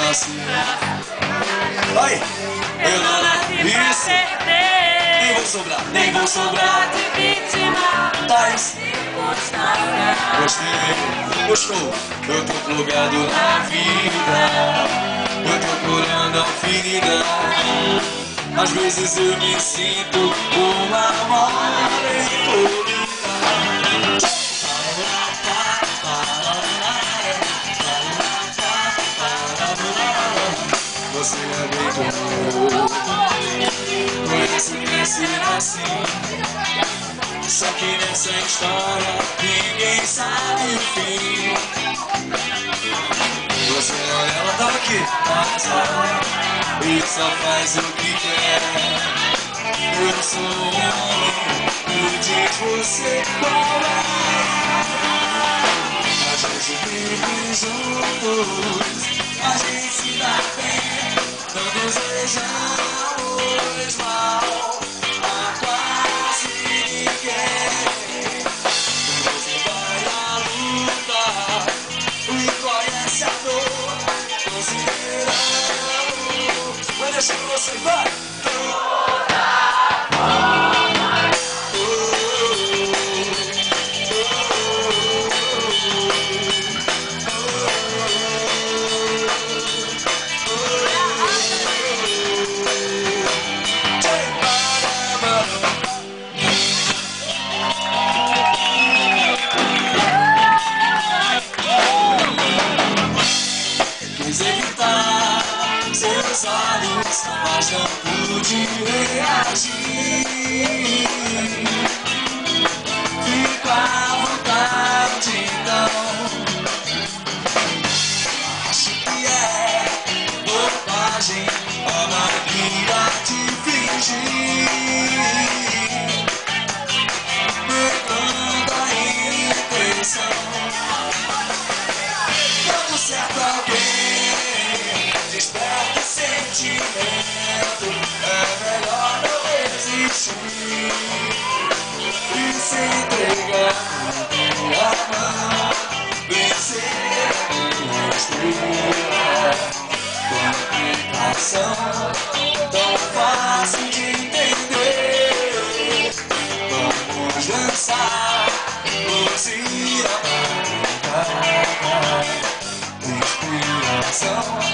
nasci. Vai! Eu não nasci pra perder. Nem vou sobrar, nem vou sobrar de vítima das circunstâncias. Gostei, gostou? Eu tô plugado na vida. Eu tô curando a ferida. Às vezes eu me sinto uma mole encolhida. Você é bem comum. Conheço crescer assim. Só que nessa história ninguém sabe o fim. Você olha, ela tava aqui, mas ela e só faz o que quer. Eu sou um homem, me diz você qual é. A gente vive juntos, a gente se dá bem, não desejamos mal a quase ninguém. Você vai à luta e conhece a dor, consideramos, vai deixar que você vai. Quis evitar seus olhos, mas não pude reagir. Fico à vontade, então. Acho que é bobagem a mania de fingir, negando a intenção. Quando certo alguém desperta o sentimento, é melhor não resistir e se entregar com a mão, vencer uma estrela com aplicação tão fácil de entender. Vamos dançar, luzir a madrugada, inspiração.